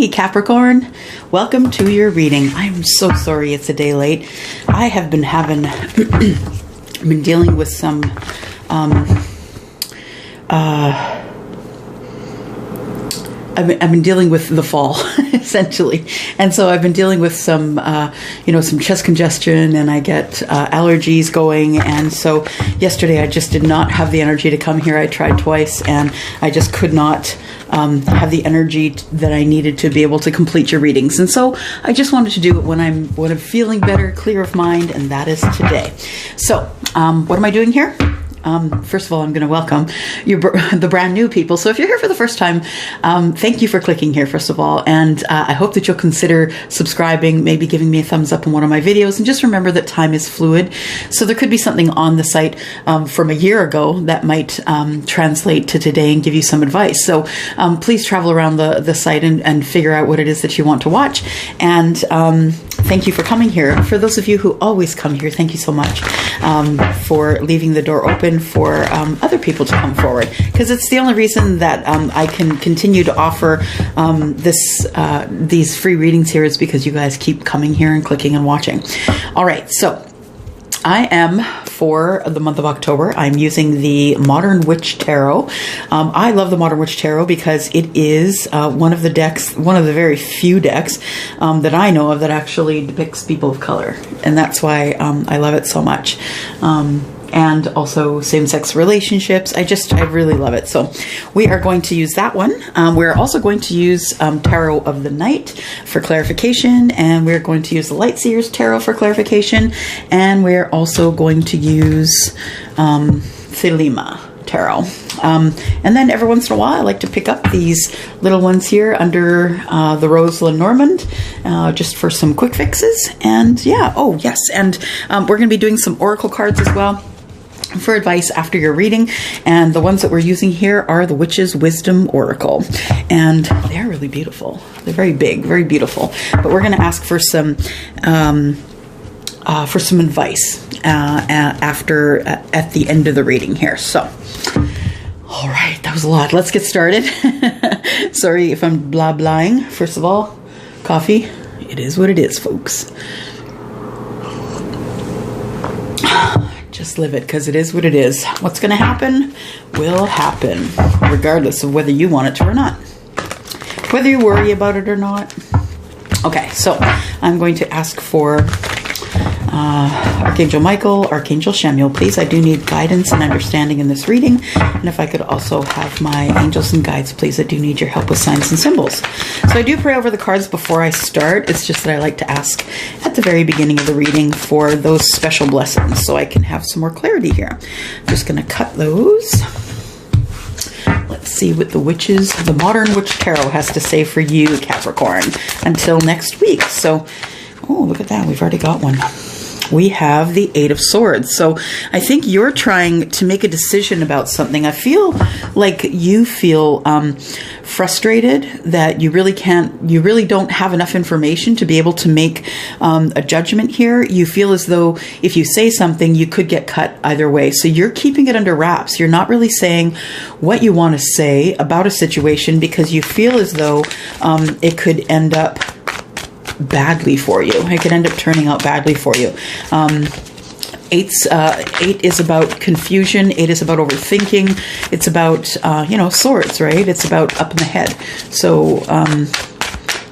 Hey Capricorn, welcome to your reading. I'm so sorry it's a day late. I have been dealing with some I've been dealing with the fall essentially, and so I've been dealing with some some chest congestion, and I get allergies going, and so yesterday I just did not have the energy to come here. I tried twice and I just could not have the energy that I needed to be able to complete your readings, and so I just wanted to do it when I'm feeling better, clear of mind, and that is today. So what am I doing here? First of all, I'm going to welcome the brand new people. So if you're here for the first time, thank you for clicking here, first of all. And I hope that you'll consider subscribing, maybe giving me a thumbs up on one of my videos. And just remember that time is fluid. So there could be something on the site from a year ago that might translate to today and give you some advice. So please travel around the site and figure out what it is that you want to watch. And thank you for coming here. For those of you who always come here, thank you so much for leaving the door open for other people to come forward, because it's the only reason that I can continue to offer these free readings here is because you guys keep coming here and clicking and watching. All right, so I am, for the month of October, I'm using the Modern Witch Tarot. I love the Modern Witch Tarot because it is one of the very few decks that I know of that actually depicts people of color. And that's why I love it so much. And also same-sex relationships. I really love it. So we are going to use that one. We're also going to use Tarot of the Night for clarification, and we're going to use the Lightseers Tarot for clarification, and we're also going to use ℚ𝚎 Tarot. And then every once in a while, I like to pick up these little ones here under the Rose Lenormand, just for some quick fixes. And yeah, oh yes, and we're going to be doing some oracle cards as well for advice after your reading. And the ones that we're using here are the Witch's Wisdom Oracle, and they're really beautiful. They're very big, very beautiful. But we're going to ask for some advice at the end of the reading here. So, all right, that was a lot. Let's get started. Sorry if I'm blah-blahing. First of all, coffee. It is what it is, folks. Just live it, because it is what it is. What's going to happen will happen, regardless of whether you want it to or not. Whether you worry about it or not. Okay, so I'm going to ask for Archangel Michael, Archangel Chamuel, please. I do need guidance and understanding in this reading. And if I could also have my angels and guides, please. I do need your help with signs and symbols. So I do pray over the cards before I start. It's just that I like to ask at the very beginning of the reading for those special blessings so I can have some more clarity here. I'm just going to cut those. Let's see what the Modern Witch Tarot has to say for you, Capricorn, until next week. So, oh, look at that. We've already got one. We have the Eight of Swords. So I think you're trying to make a decision about something. I feel like you feel frustrated that you really don't have enough information to be able to make a judgment here. You feel as though if you say something, you could get cut either way. So you're keeping it under wraps. You're not really saying what you want to say about a situation because you feel as though it could end up badly for you. It could end up turning out badly for you. Eight is about confusion. Eight is about overthinking. It's about swords, right? It's about up in the head. So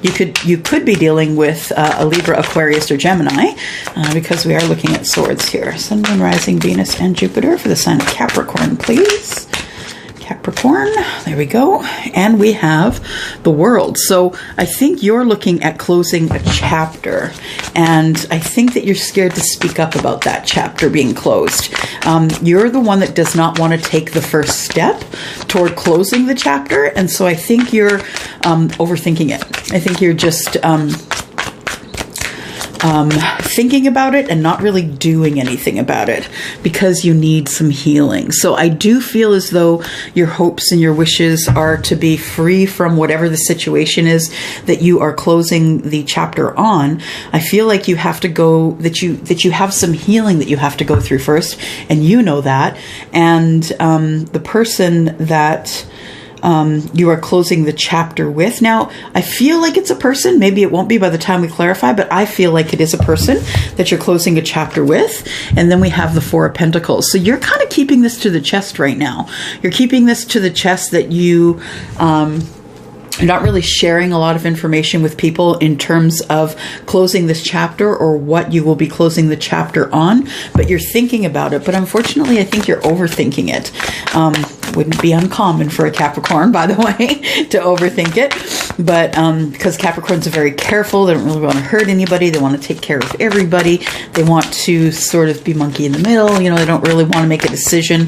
you could be dealing with a Libra, Aquarius, or Gemini, because we are looking at swords here. Sun, Moon, Rising, Venus, and Jupiter for the sign of Capricorn, please. Capricorn, there we go. And we have the World. So I think you're looking at closing a chapter, and I think that you're scared to speak up about that chapter being closed. You're the one that does not want to take the first step toward closing the chapter, and so I think you're overthinking it. I think you're just thinking about it and not really doing anything about it because you need some healing. So I do feel as though your hopes and your wishes are to be free from whatever the situation is that you are closing the chapter on. I feel like you have to go, that you have some healing that you have to go through first, and you know that. And the person that you are closing the chapter with. Now, I feel like it's a person. Maybe it won't be by the time we clarify, but I feel like it is a person that you're closing a chapter with. And then we have the Four of Pentacles. So you're kind of keeping this to the chest right now. You're keeping this to the chest that you... you're not really sharing a lot of information with people in terms of closing this chapter or what you will be closing the chapter on, but you're thinking about it. But unfortunately, I think you're overthinking it. Wouldn't be uncommon for a Capricorn, by the way, to overthink it. But because Capricorns are very careful, they don't really want to hurt anybody. They want to take care of everybody. They want to sort of be monkey in the middle. You know, they don't really want to make a decision.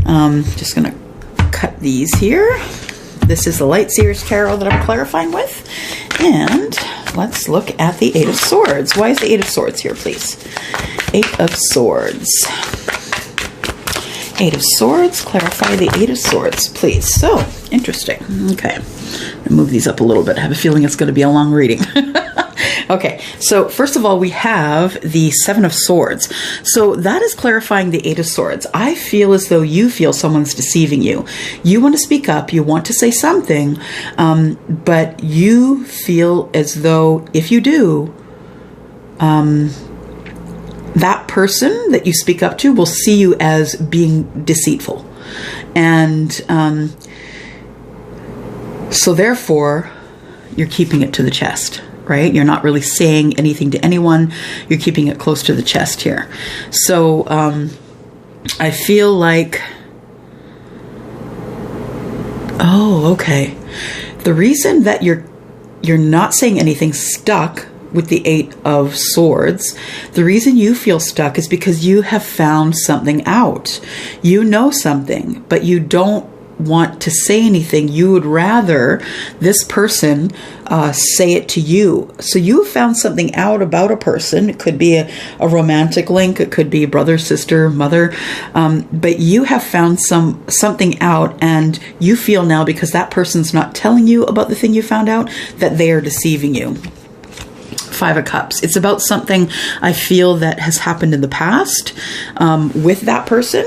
Just going to cut these here. This is the Light Seers Tarot that I'm clarifying with. And let's look at the Eight of Swords. Why is the Eight of Swords here, please? Eight of Swords. Eight of Swords. Clarify the Eight of Swords, please. So, interesting. Okay. I'll move these up a little bit. I have a feeling it's going to be a long reading. Okay, so first of all, we have the Seven of Swords. So that is clarifying the Eight of Swords. I feel as though you feel someone's deceiving you. You want to speak up, you want to say something, but you feel as though if you do, that person that you speak up to will see you as being deceitful. And so therefore, you're keeping it to the chest. Right? You're not really saying anything to anyone. You're keeping it close to the chest here. So I feel like, oh, okay. The reason that you're not saying anything stuck with the Eight of Swords, the reason you feel stuck is because you have found something out. You know something, but you don't want to say anything. You would rather this person say it to you. So you found something out about a person. It could be a romantic link. It could be brother, sister, mother. But you have found something out, and you feel now, because that person's not telling you about the thing you found out, that they are deceiving you. Five of Cups. It's about something I feel that has happened in the past with that person.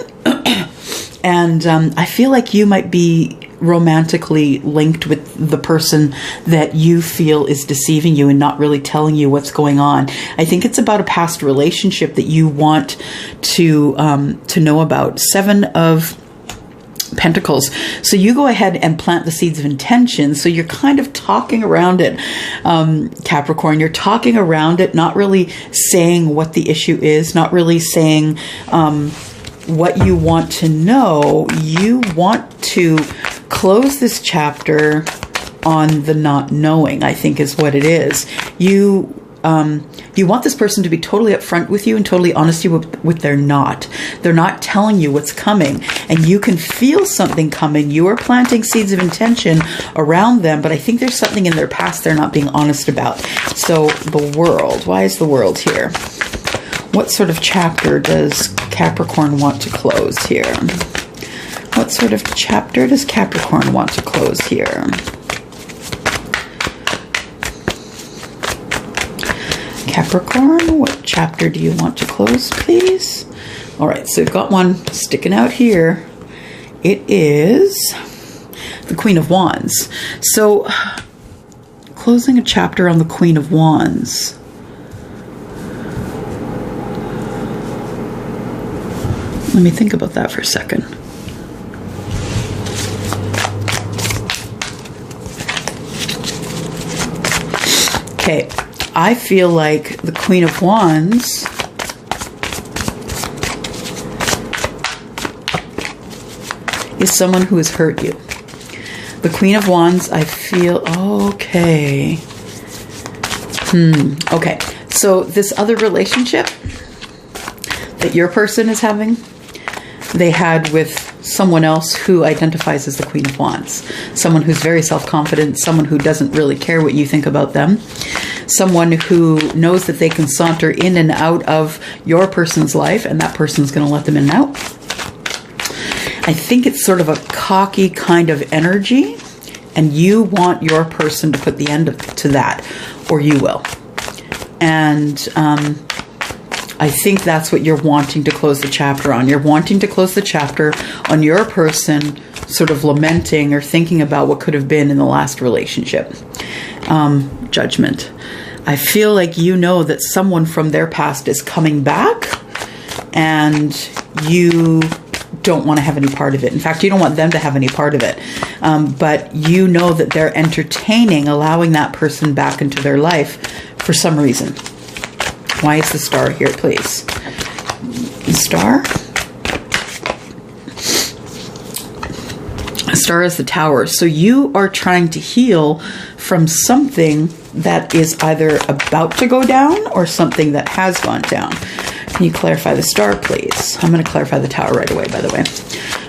And I feel like you might be romantically linked with the person that you feel is deceiving you and not really telling you what's going on. I think it's about a past relationship that you want to know about. Seven of Pentacles. So you go ahead and plant the seeds of intention. So you're kind of talking around it, Capricorn. You're talking around it, not really saying what the issue is, not really saying what you want to know. You want to close this chapter on the not knowing, I think is what it is. You want this person to be totally upfront with you and totally honest with they're not. They're not telling you what's coming, and you can feel something coming. You are planting seeds of intention around them, but I think there's something in their past they're not being honest about. So the World. Why is the World here? What sort of chapter does Capricorn want to close here? What sort of chapter does Capricorn want to close here? Capricorn, what chapter do you want to close, please? All right, so we've got one sticking out here. It is the Queen of Wands. So closing a chapter on the Queen of Wands. Let me think about that for a second. Okay, I feel like the Queen of Wands is someone who has hurt you. The Queen of Wands, I feel, okay. Okay, so this other relationship that your person is having, they had with someone else who identifies as the Queen of Wands. Someone who's very self-confident, someone who doesn't really care what you think about them, someone who knows that they can saunter in and out of your person's life, and that person's going to let them in and out. I think it's sort of a cocky kind of energy, and you want your person to put the end to that, or you will. And I think that's what you're wanting to close the chapter on. You're wanting to close the chapter on your person sort of lamenting or thinking about what could have been in the last relationship. Judgment. I feel like you know that someone from their past is coming back, and you don't want to have any part of it. In fact, you don't want them to have any part of it. But you know that they're entertaining allowing that person back into their life for some reason. Why is the star here, please? The star? The star is the Tower. So you are trying to heal from something that is either about to go down or something that has gone down. Can you clarify the star, please? I'm going to clarify the Tower right away, by the way.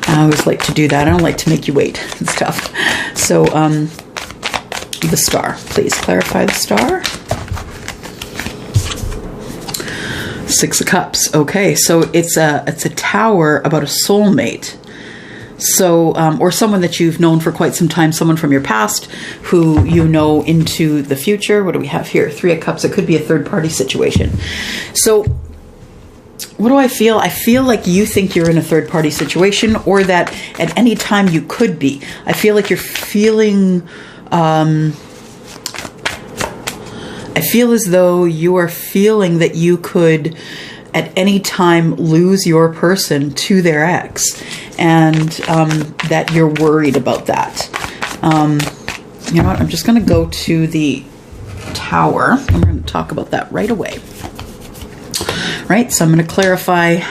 I always like to do that. I don't like to make you wait. It's tough. So, the star. Please clarify the star. 6 of Cups. Okay, so it's a Tower about a soulmate. So, or someone that you've known for quite some time, someone from your past who you know into the future. What do we have here? 3 of Cups. It could be a third-party situation. So, what do I feel? I feel like you think you're in a third-party situation, or that at any time you could be. I feel like you're feeling... I feel as though you are feeling that you could at any time lose your person to their ex, and that you're worried about that. You know what? I'm just going to go to the Tower, and we're going to talk about that right away. Right, so I'm going to clarify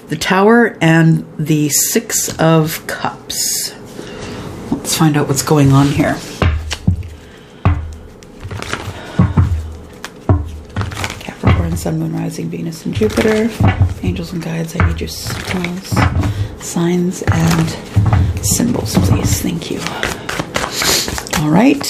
the Tower and the 6 of Cups. Let's find out what's going on here. Capricorn, Sun, Moon, Rising, Venus, and Jupiter. Angels and guides, I need your signs and symbols, please. Thank you. All right.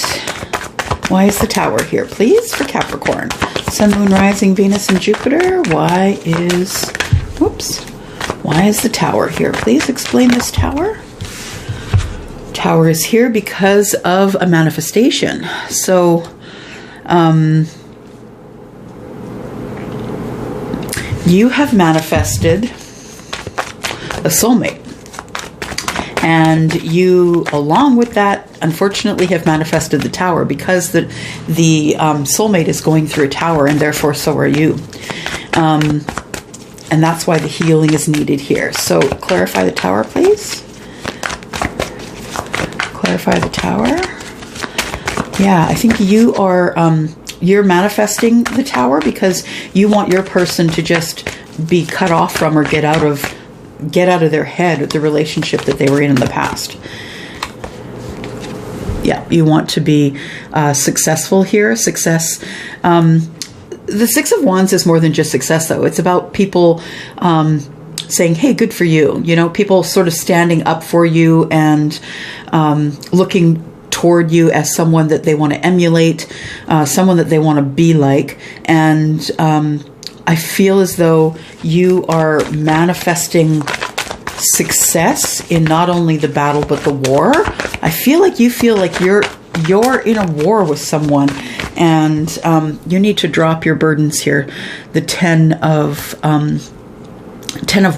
Why is the Tower here, please, for Capricorn? Sun, Moon, Rising, Venus, and Jupiter. Why is the Tower here? Please explain this Tower. Tower is here because of a manifestation. So, you have manifested a soulmate. And you, along with that, unfortunately have manifested the Tower, because the soulmate is going through a Tower, and therefore so are you. And that's why the healing is needed here. So clarify the Tower, please. Clarify the Tower. Yeah, I think you are, you're manifesting the Tower because you want your person to just be cut off from, or get out of their head with the relationship that they were in the past. Yeah, you want to be successful here. Success. The 6 of Wands is more than just success, though. It's about people saying, hey, good for you. You know, people sort of standing up for you and looking toward you as someone that they want to emulate, someone that they want to be like. And I feel as though you are manifesting success in not only the battle but the war. I feel like you feel like you're in a war with someone, and you need to drop your burdens here. The 10 of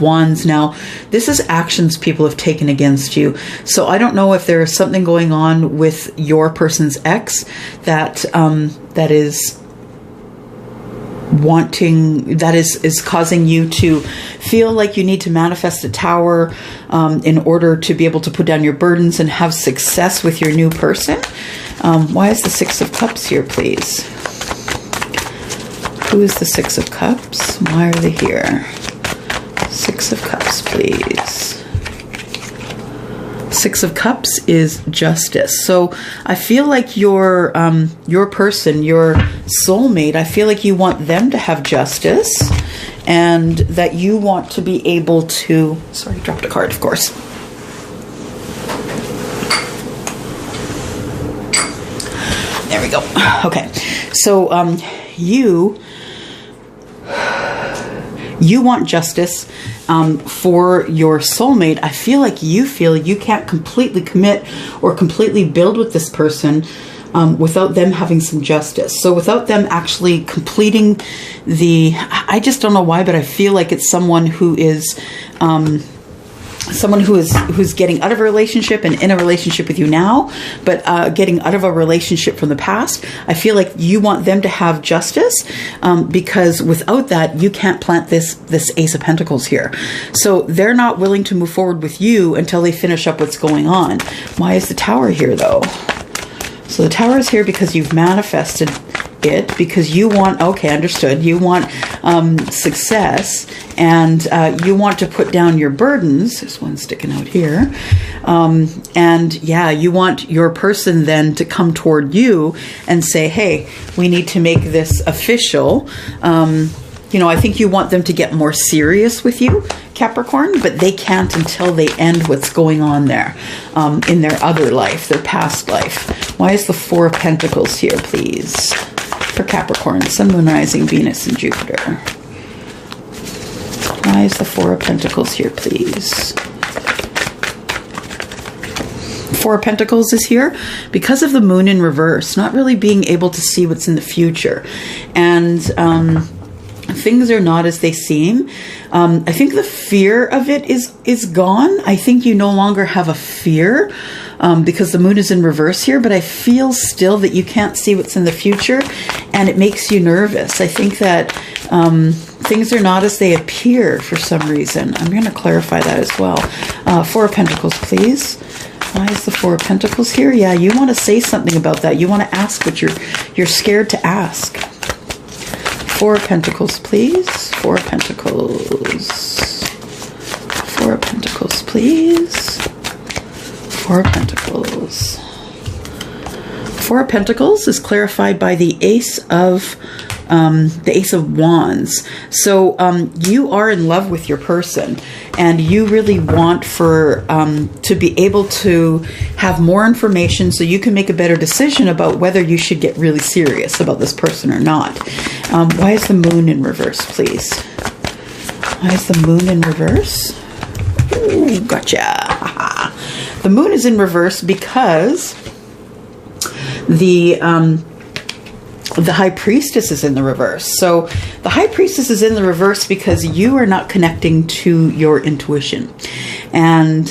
Wands. Now, this is actions people have taken against you. So I don't know if there is something going on with your person's ex that is causing you to feel like you need to manifest a Tower in order to be able to put down your burdens and have success with your new person. Why is the 6 of Cups here, please? Who is the 6 of Cups? Why are they here? 6 of Cups, please. 6 of Cups is justice. So I feel like your person, your soulmate, I feel like you want them to have justice, and that you want to be able to... Sorry, dropped a card, of course. There we go. Okay. So you want justice for your soulmate. I feel like you can't completely commit or completely build with this person without them having some justice. So without them actually completing I just don't know why, but I feel like it's someone who is someone who's getting out of a relationship and in a relationship with you now, but getting out of a relationship from the past. I feel like you want them to have justice, because without that, you can't plant this Ace of Pentacles here. So they're not willing to move forward with you until they finish up what's going on. Why is the Tower here, though? So the Tower is here because you've manifested it, because you want, okay, understood, you want success, and you want to put down your burdens. There's one sticking out here. And yeah, you want your person then to come toward you and say, hey, we need to make this official. You know, I think you want them to get more serious with you, Capricorn, but they can't until they end what's going on there in their other life, their past life. Why is the Four of Pentacles here, please? For Capricorn, Sun, Moon, Rising, Venus, and Jupiter. Why is the Four of Pentacles here, please? Four of Pentacles is here because of the Moon in reverse, not really being able to see what's in the future. And things are not as they seem. I think the fear of it is gone. I think you no longer have a fear because the Moon is in reverse here, but I feel still that you can't see what's in the future, and it makes you nervous. I think that things are not as they appear for some reason. I'm going to clarify that as well. Four of Pentacles, please. Why is the Four of Pentacles here? Yeah, you want to say something about that. You want to ask what you're scared to ask. Four of Pentacles, please. Four of Pentacles. Four of Pentacles, please. Four of Pentacles. Four of Pentacles is clarified by the Ace of Wands. So you are in love with your person, and you really want to be able to have more information so you can make a better decision about whether you should get really serious about this person or not. Why is the Moon in reverse, please? Why is the Moon in reverse? Ooh, gotcha. The Moon is in reverse because the High Priestess is in the reverse. So the High Priestess is in the reverse because you are not connecting to your intuition. And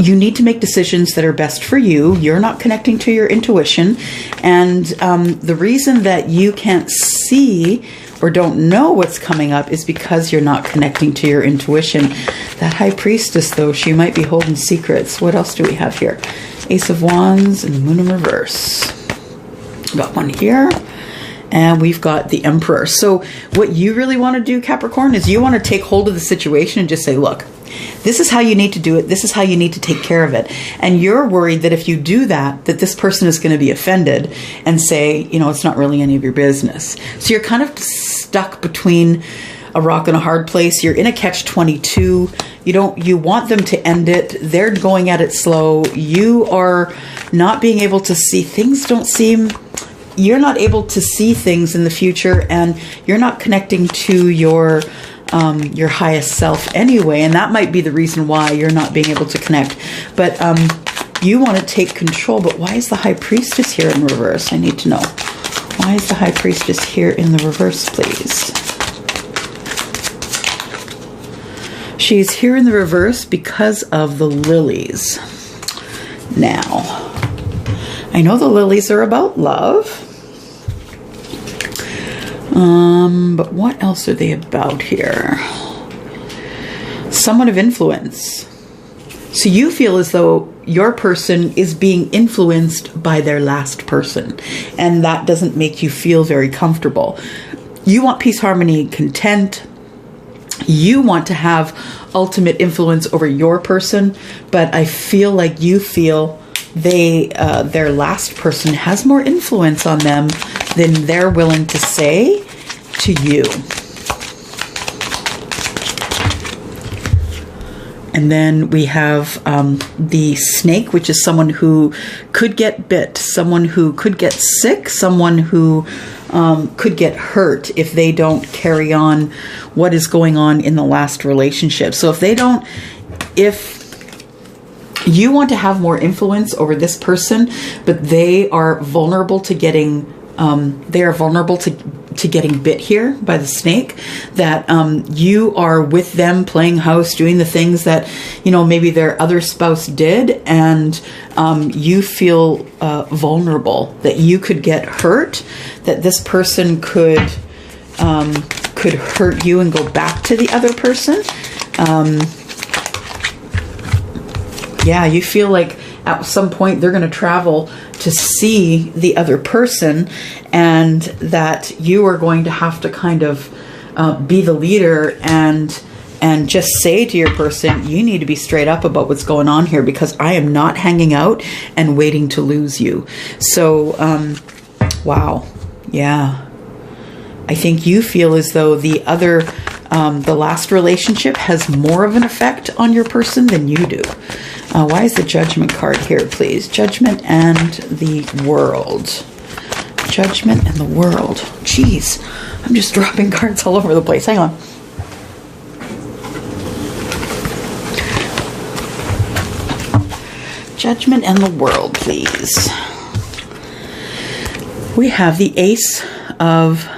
you need to make decisions that are best for you. You're not connecting to your intuition. And the reason that you can't see or don't know what's coming up is because you're not connecting to your intuition. That High Priestess, though, she might be holding secrets. What else do we have here? Ace of Wands and Moon in reverse. Got one here. And we've got the Emperor. So what you really want to do, Capricorn, is you want to take hold of the situation and just say, look, this is how you need to do it. This is how you need to take care of it. And you're worried that if you do that, that this person is going to be offended and say, you know, it's not really any of your business. So you're kind of stuck between a rock and a hard place. You're in a catch-22. You want them to end it. They're going at it slow. You are not being able to see. Things don't seem... You're not able to see things in the future, and you're not connecting to your highest self anyway, and that might be the reason why you're not being able to connect. But you want to take control. But why is the High Priestess here in reverse? I need to know. Why is the High Priestess here in the reverse, please? She's here in the reverse because of the lilies. Now, I know the lilies are about love. But what else are they about here? Someone of influence. So you feel as though your person is being influenced by their last person, and that doesn't make you feel very comfortable. You want peace, harmony, content. You want to have ultimate influence over your person, but I feel like you feel their last person has more influence on them than they're willing to say to you. And then we have the snake, which is someone who could get bit, someone who could get sick, someone who could get hurt if they don't carry on what is going on in the last relationship. So if you want to have more influence over this person, but they are vulnerable to getting, to getting bit here by the snake, that you are with them playing house, doing the things that, you know, maybe their other spouse did, and you feel vulnerable, that you could get hurt, that this person could hurt you and go back to the other person. Yeah, you feel like at some point they're going to travel to see the other person, and that you are going to have to kind of be the leader and just say to your person, you need to be straight up about what's going on here, because I am not hanging out and waiting to lose you. So, wow. Yeah. I think you feel as though the last relationship has more of an effect on your person than you do. Why is the Judgment card here, please? Judgment and the World. Judgment and the World. Jeez, I'm just dropping cards all over the place. Hang on. Judgment and the World, please. We have the Ace of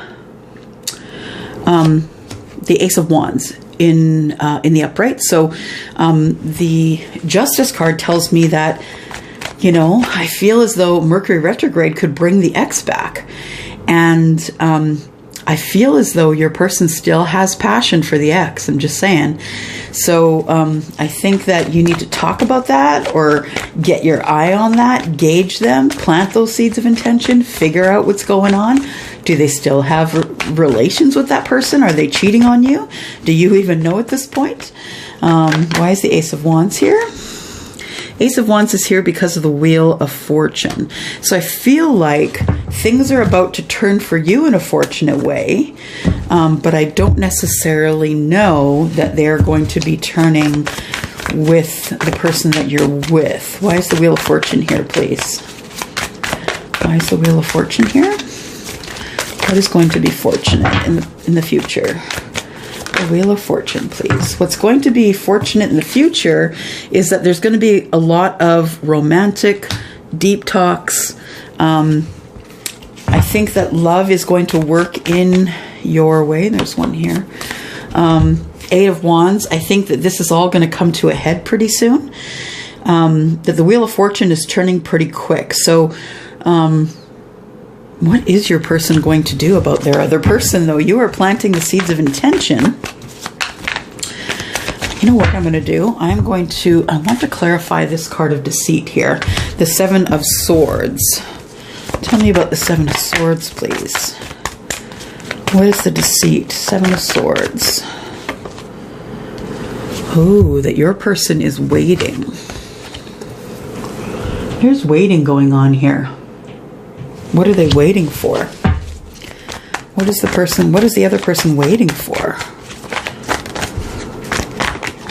Wands in the upright. So the Justice card tells me that, you know, I feel as though Mercury retrograde could bring the ex back, and I feel as though your person still has passion for the ex. I'm just saying. So I think that you need to talk about that, or get your eye on that, gauge them, plant those seeds of intention, figure out what's going on. Do they still have relations with that person? Are they cheating on you? Do you even know at this point? Why is the Ace of Wands here? Ace of Wands is here because of the Wheel of Fortune. So I feel like things are about to turn for you in a fortunate way, but I don't necessarily know that they're going to be turning with the person that you're with. Why is the Wheel of Fortune here, please? Why is the Wheel of Fortune here? What is going to be fortunate in the future? The Wheel of Fortune, please. What's going to be fortunate in the future is that there's going to be a lot of romantic, deep talks. I think that love is going to work in your way. There's one here. Eight of Wands. I think that this is all going to come to a head pretty soon. That the Wheel of Fortune is turning pretty quick. So, what is your person going to do about their other person, though? You are planting the seeds of intention. You know what I'm going to do? I want to clarify this card of deceit here. The Seven of Swords. Tell me about the Seven of Swords, please. What is the deceit? Seven of Swords. Oh, that your person is waiting. There's waiting going on here. What are they waiting for? What is the other person waiting for?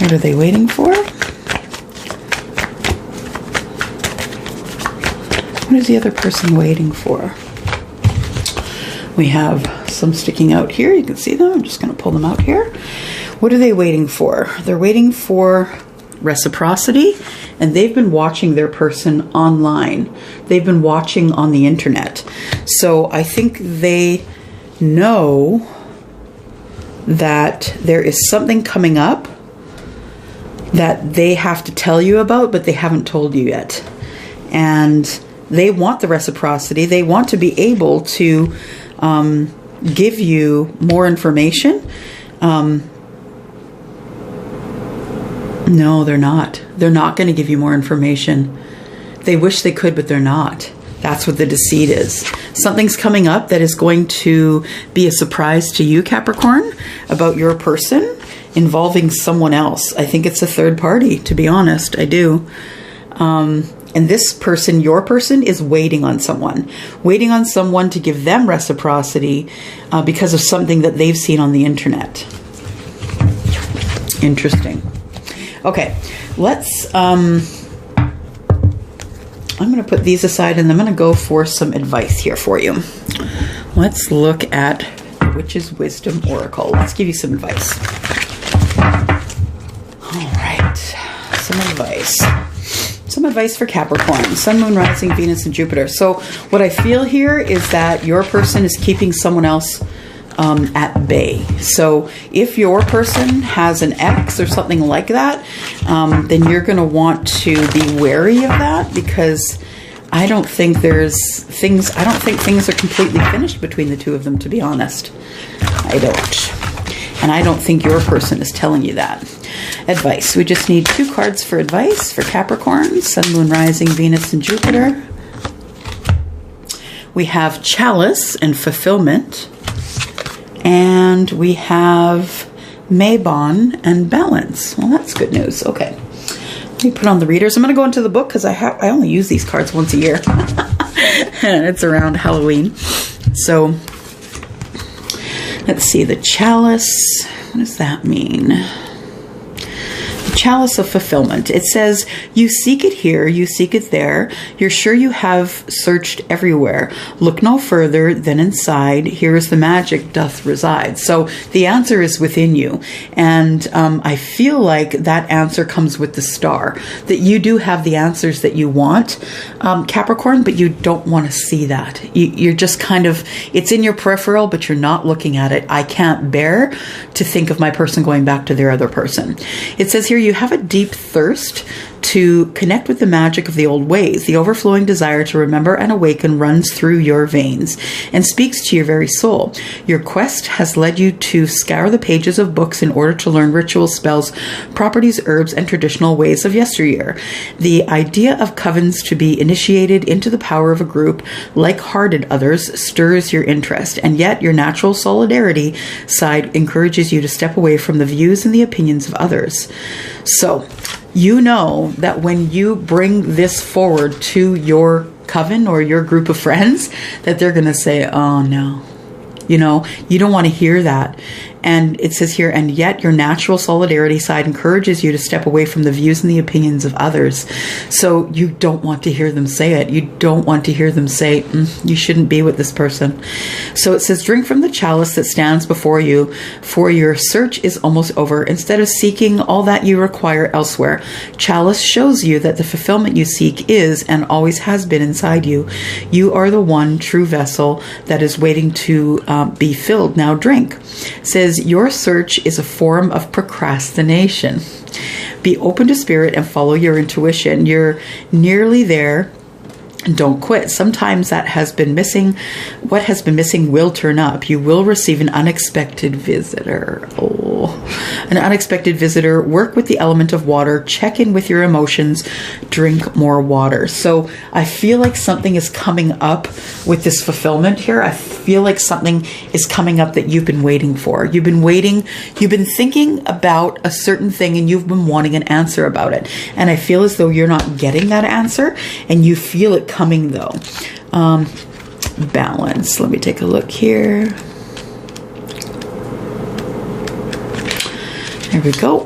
What are they waiting for? What is the other person waiting for? We have some sticking out here. You can see them. I'm just going to pull them out here. What are they waiting for? They're waiting for reciprocity, and they've been watching their person online. They've been watching on the internet. So I think they know that there is something coming up that they have to tell you about, but they haven't told you yet. And they want the reciprocity. They want to be able to give you more information. No, they're not. They're not going to give you more information. They wish they could, but they're not. That's what the deceit is. Something's coming up that is going to be a surprise to you, Capricorn, about your person involving someone else. I think it's a third party, to be honest. I do. And this person, your person, is waiting on someone. Waiting on someone to give them reciprocity because of something that they've seen on the internet. Interesting. Okay, let's, I'm going to put these aside, and I'm going to go for some advice here for you. Let's look at the Witch's Wisdom Oracle. Let's give you some advice. All right, some advice. some advice for Capricorn, Sun, Moon, Rising, Venus, and Jupiter. So what I feel here is that your person is keeping someone else at bay. So if your person has an ex or something like that, then you're going to want to be wary of that, because I don't think things are completely finished between the two of them, to be honest. I don't. And I don't think your person is telling you that. Advice. We just need 2 cards for advice for Capricorn, Sun, Moon, Rising, Venus, and Jupiter. We have Chalice and Fulfillment. And we have Mabon and Balance. Well, that's good news. Okay. Let me put on the readers. I'm going to go into the book because I only use these cards once a year. And it's around Halloween. So, let's see. The Chalice. What does that mean? Chalice of Fulfillment. It says, you seek it here, you seek it there. You're sure you have searched everywhere. Look no further than inside. Here is the magic doth reside. So the answer is within you. And I feel like that answer comes with the star. That you do have the answers that you want, Capricorn, but you don't want to see that. You're just kind of, it's in your peripheral, but you're not looking at it. I can't bear to think of my person going back to their other person. It says here, you have a deep thirst to connect with the magic of the old ways. The overflowing desire to remember and awaken runs through your veins and speaks to your very soul. Your quest has led you to scour the pages of books in order to learn rituals, spells, properties, herbs, and traditional ways of yesteryear. The idea of covens to be initiated into the power of a group, like-hearted others, stirs your interest, and yet your natural solidarity side encourages you to step away from the views and the opinions of others. So, you know that when you bring this forward to your coven or your group of friends, that they're going to say, oh no, you know, you don't want to hear that. And it says here, and yet your natural solidarity side encourages you to step away from the views and the opinions of others. So you don't want to hear them say it. You don't want to hear them say, you shouldn't be with this person. So it says, drink from the chalice that stands before you, for your search is almost over. Instead of seeking all that you require elsewhere, chalice shows you that the fulfillment you seek is and always has been inside you. You are the one true vessel that is waiting to be filled. Now drink. It says, your search is a form of procrastination. Be open to spirit and follow your intuition. You're nearly there. Don't quit. Sometimes that has been missing. What has been missing will turn up. You will receive an unexpected visitor. Oh, an unexpected visitor. Work with the element of water. Check in with your emotions. Drink more water. So I feel like something is coming up with this fulfillment here. I feel like something is coming up that you've been waiting for. You've been waiting. You've been thinking about a certain thing and you've been wanting an answer about it. And I feel as though you're not getting that answer and you feel it coming though. Balance. Let me take a look here. There we go.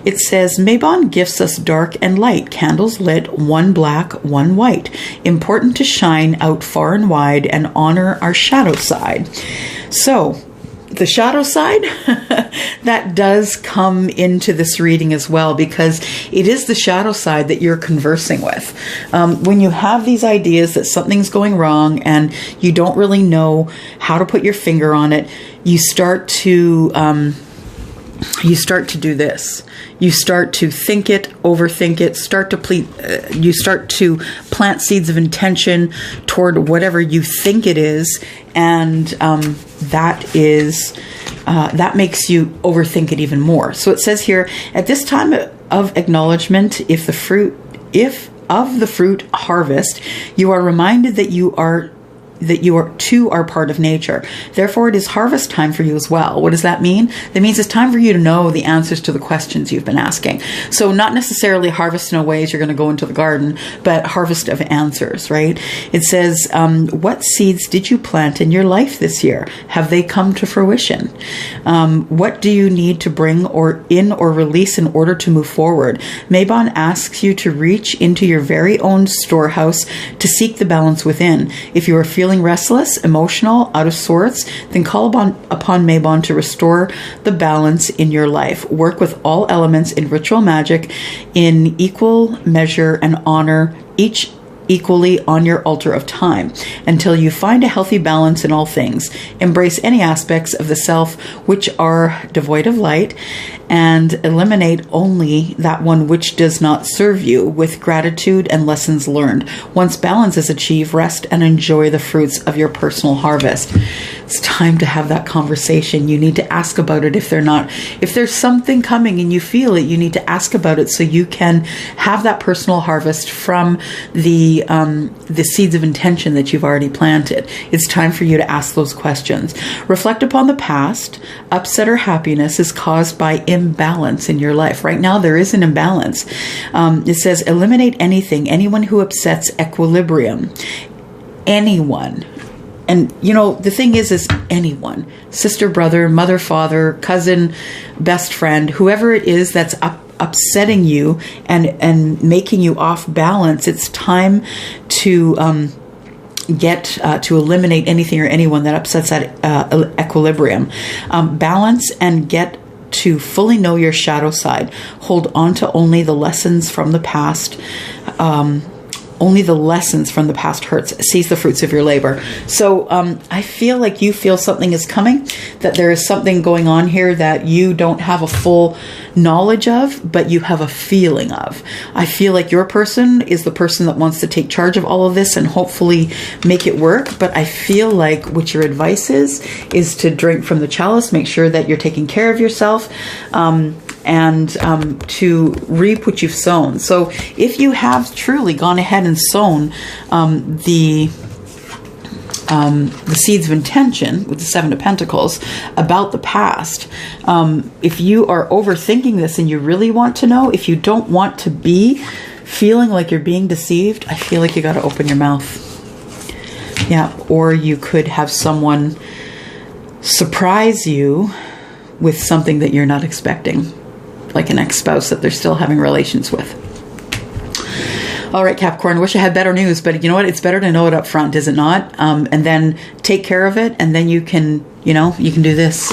It says, Mabon gifts us dark and light, candles lit, one black, one white. Important to shine out far and wide and honor our shadow side. So, the shadow side, that does come into this reading as well, because it is the shadow side that you're conversing with. When you have these ideas that something's going wrong and you don't really know how to put your finger on it, you start to do this. You start to think it, overthink it, you start to plant seeds of intention toward whatever you think it is, and that makes you overthink it even more. So it says here, at this time of acknowledgement, if of the fruit harvest, you are reminded that you too are part of nature. Therefore, it is harvest time for you as well. What does that mean? That means it's time for you to know the answers to the questions you've been asking. So not necessarily harvest in a way as you're going to go into the garden, but harvest of answers, right? It says, what seeds did you plant in your life this year? Have they come to fruition? What do you need to bring or release in order to move forward? Mabon asks you to reach into your very own storehouse to seek the balance within. If you are feeling feeling restless, emotional, out of sorts, then call upon Mabon to restore the balance in your life. Work with all elements in ritual magic in equal measure and honor each equally on your altar of time until you find a healthy balance in all things. Embrace any aspects of the self which are devoid of light and eliminate only that one which does not serve you with gratitude and lessons learned. Once balance is achieved, rest and enjoy the fruits of your personal harvest. It's time to have that conversation. You need to ask about it if there's something coming and you feel it, you need to ask about it so you can have that personal harvest from the seeds of intention that you've already planted. It's time for you to ask those questions. Reflect upon the past. Upset or happiness is caused by imbalance in your life. Right now, there is an imbalance. It says, eliminate anyone who upsets equilibrium. Anyone. And, the thing is anyone. Sister, brother, mother, father, cousin, best friend, whoever it is that's upsetting you and making you off balance. It's time to to eliminate anything or anyone that upsets that equilibrium. Balance and get to fully know your shadow side. Hold on to only the lessons from the past. Only the lessons from the past hurts. Seize the fruits of your labor. So I feel like you feel something is coming, that there is something going on here that you don't have a full knowledge of, but you have a feeling of. I feel like your person is the person that wants to take charge of all of this and hopefully make it work. But I feel like what your advice is to drink from the chalice, make sure that you're taking care of yourself, and to reap what you've sown. So if you have truly gone ahead and sown the seeds of intention with the Seven of Pentacles about the past, if you are overthinking this and you really want to know, if you don't want to be feeling like you're being deceived, I feel like you got to open your mouth. Yeah, or you could have someone surprise you with something that you're not expecting, like an ex-spouse that they're still having relations with. All right, Capricorn, wish I had better news, but you know what? It's better to know it up front, is it not? And then take care of it, and then you can do this.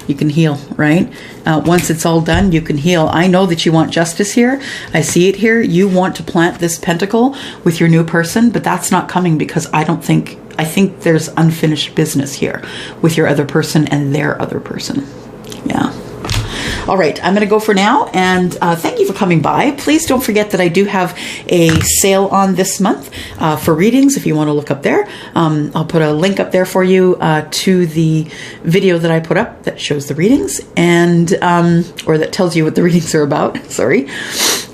You can heal, right? Once it's all done, you can heal. I know that you want justice here. I see it here. You want to plant this pentacle with your new person, but that's not coming because I think there's unfinished business here with your other person and their other person. Yeah. All right, I'm going to go for now, and thank you for coming by. Please don't forget that I do have a sale on this month for readings, if you want to look up there. I'll put a link up there for you to the video that I put up that shows the readings, and or that tells you what the readings are about. Sorry.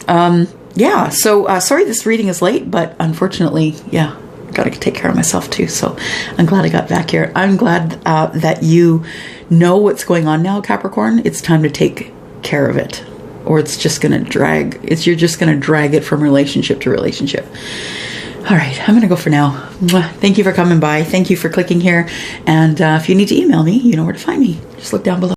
Yeah, so sorry this reading is late, but unfortunately, yeah, got to take care of myself too. So I'm glad I got back here. I'm glad that you know what's going on now, Capricorn. It's time to take care of it, or it's just going to drag. You're just going to drag it from relationship to relationship. All right, I'm going to go for now. Thank you for coming by. Thank you for clicking here. And if you need to email me, you know where to find me. Just look down below.